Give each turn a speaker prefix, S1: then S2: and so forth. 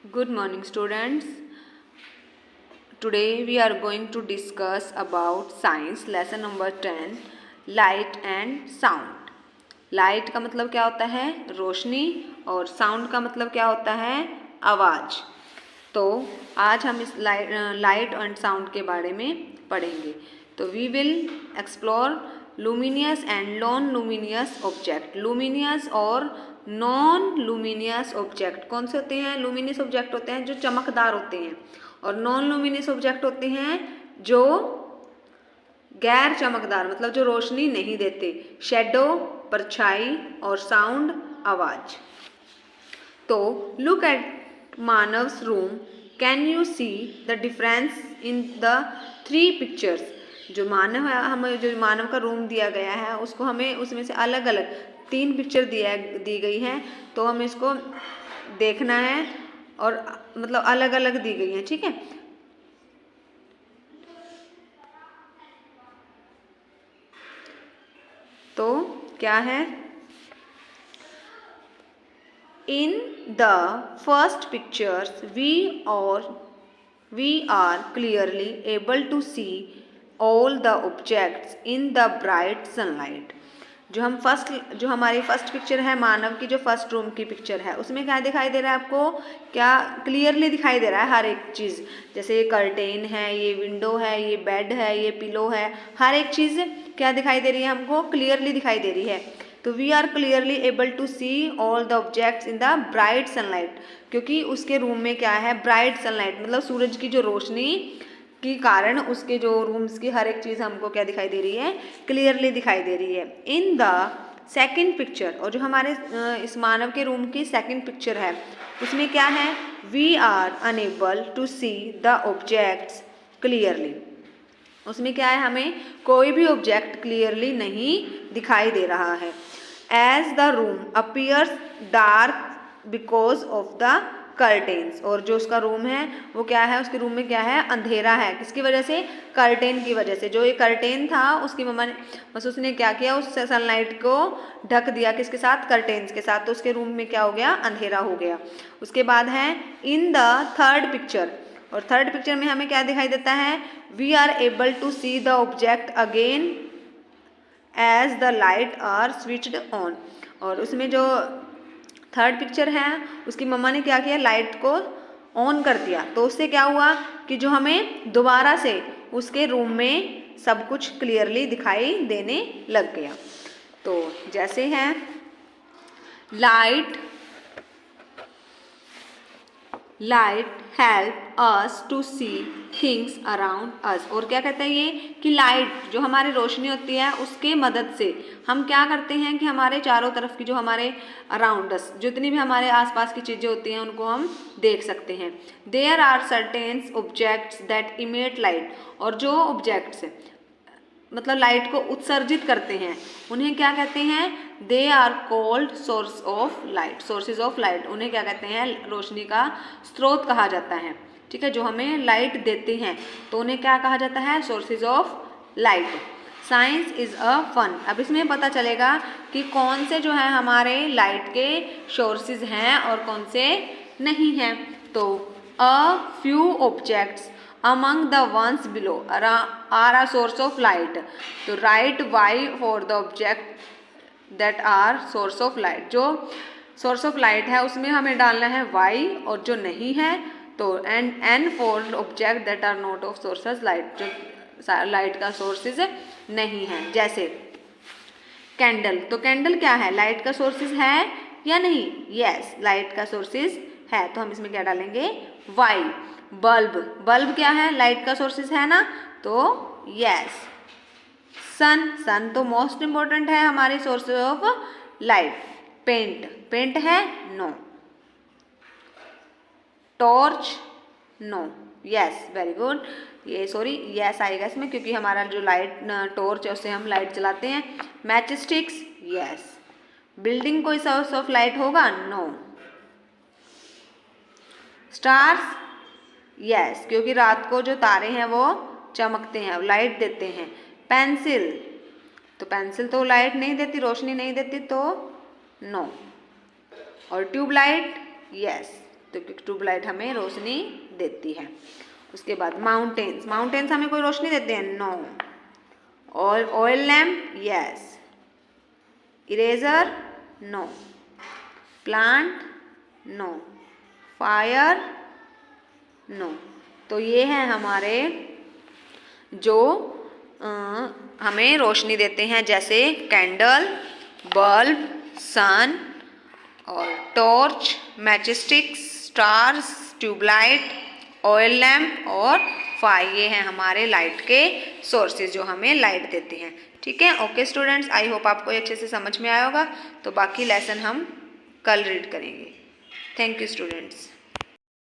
S1: Good morning, students. Today we are going to discuss about science lesson number 10 light and sound. Light का मतलब क्या होता है? रोशनी। और साउंड का मतलब क्या होता है? आवाज़। तो आज हम इस लाइट एंड साउंड के बारे में पढ़ेंगे। तो we will explore luminous and non luminous object. Luminous और नॉन लुमिनियस ऑब्जेक्ट कौन से होते हैं? लुमिनियस ऑब्जेक्ट होते हैं जो चमकदार होते हैं, और नॉन लुमिनियस ऑब्जेक्ट होते हैं जो गैर चमकदार, मतलब जो रोशनी नहीं देते। शेडो परछाई और साउंड आवाज। तो look at Manav's room, can you see the difference in the 3 pictures. जो मानव है, हमें जो मानव का रूम दिया गया है उसको हमें उसमें से अलग अलग 3 पिक्चर दी गई हैं। तो हमें इसको देखना है और मतलब अलग अलग दी गई हैं, ठीक है। तो क्या है? In the first pictures we are clearly able to see all the objects in the bright sunlight. जो हमारी फर्स्ट पिक्चर है मानव की, जो फर्स्ट रूम की पिक्चर है, उसमें क्या दिखाई दे रहा है आपको? क्या क्लियरली दिखाई दे रहा है? हर एक चीज़, जैसे ये कर्टेन है, ये विंडो है, ये बेड है, ये पिलो है, हर एक चीज़ क्या दिखाई दे रही है हमको? क्लियरली दिखाई दे रही है। तो we are clearly able to see all the objects in the bright sunlight, क्योंकि उसके रूम में क्या है? ब्राइट सनलाइट, मतलब सूरज की जो रोशनी के कारण उसके जो रूम्स की हर एक चीज़ हमको क्या दिखाई दे रही है? क्लियरली दिखाई दे रही है। इन द सेकेंड पिक्चर, और जो हमारे इस मानव के रूम की सेकेंड पिक्चर है उसमें क्या है? We are unable to see the objects clearly. उसमें क्या है? हमें कोई भी ऑब्जेक्ट क्लियरली नहीं दिखाई दे रहा है। As the room appears dark because of the curtains, और जो उसका रूम है वो क्या है? उसके रूम में क्या है? अंधेरा है। किसकी वजह से? कर्टेन की वजह से। जो ये कर्टेन था उसकी मम्मा ने बस उसने क्या किया? उस सनलाइट को ढक दिया। किसके साथ? कर्टेन्स के साथ। तो उसके रूम में क्या हो गया? अंधेरा हो गया। उसके बाद है इन द थर्ड पिक्चर, और थर्ड पिक्चर में हमें क्या दिखाई देता है? We are able to see the object again as the light are switched on. और उसमें जो थर्ड पिक्चर है उसकी मम्मा ने क्या किया? लाइट को ऑन कर दिया। तो उससे क्या हुआ कि जो हमें दोबारा से उसके रूम में सब कुछ क्लियरली दिखाई देने लग गया। तो जैसे है light help us to see things around us. और क्या कहते हैं ये? कि लाइट जो हमारी रोशनी होती है उसके मदद से हम क्या करते हैं कि हमारे चारों तरफ की जो हमारे अराउंड अस जितनी भी हमारे आसपास की चीज़ें होती हैं उनको हम देख सकते हैं। There are certains objects that emit light, और जो ऑब्जेक्ट्स मतलब लाइट को उत्सर्जित करते हैं उन्हें क्या कहते हैं? They are called source of light, sources of light. उन्हें क्या कहते हैं? रोशनी का स्रोत कहा जाता है, ठीक है। जो हमें लाइट देते हैं तो उन्हें क्या कहा जाता है? Sources of light. Science is a fun. अब इसमें पता चलेगा कि कौन से जो है हमारे लाइट के सोर्सेज हैं और कौन से नहीं हैं। तो a few objects among the ones below are a source of light. तो write y for the object that are source of light. जो source of light है उसमें हमें डालना है y, और जो नहीं है तो n for object that are not of sources light, जो लाइट का सोर्सेज नहीं है। जैसे कैंडल, तो कैंडल क्या है? लाइट का सोर्सेज है या नहीं? यस, लाइट का सोर्सेज है। तो हम इसमें क्या डालेंगे? y। बल्ब, बल्ब क्या है? लाइट का सोर्सेज है ना, तो यस। सन, सन तो मोस्ट इम्पोर्टेंट है हमारे sources of light. Paint, paint है? No. Torch? No. Yes, very good. ये सॉरी यस आएगा इसमें क्योंकि हमारा जो लाइट टॉर्च है उससे हम लाइट चलाते हैं। Match sticks? यस। बिल्डिंग कोई सोर्स ऑफ लाइट होगा? नो। स्टार्स? यस, क्योंकि रात को जो तारे हैं वो चमकते हैं, लाइट देते हैं। पेंसिल, तो पेंसिल तो लाइट नहीं देती, रोशनी नहीं देती, तो नो। और ट्यूबलाइट? यस। तो ट्यूबलाइट हमें रोशनी देती है। उसके बाद माउंटेन्स, माउंटेन्स हमें कोई रोशनी देते हैं? No. Oil lamp? Yes. Eraser? No. Plant? No. Fire? No. तो ये हैं हमारे जो हमें रोशनी देते हैं, जैसे कैंडल, बल्ब, सन और torch, matchsticks, stars, tubelight, oil lamp और फायर। ये हैं हमारे लाइट के सोर्सेज जो हमें लाइट देते हैं। ठीक है, ओके स्टूडेंट्स, आई होप आपको अच्छे से समझ में आया होगा। तो बाकी लेसन हम कल रीड करेंगे। Thank you students.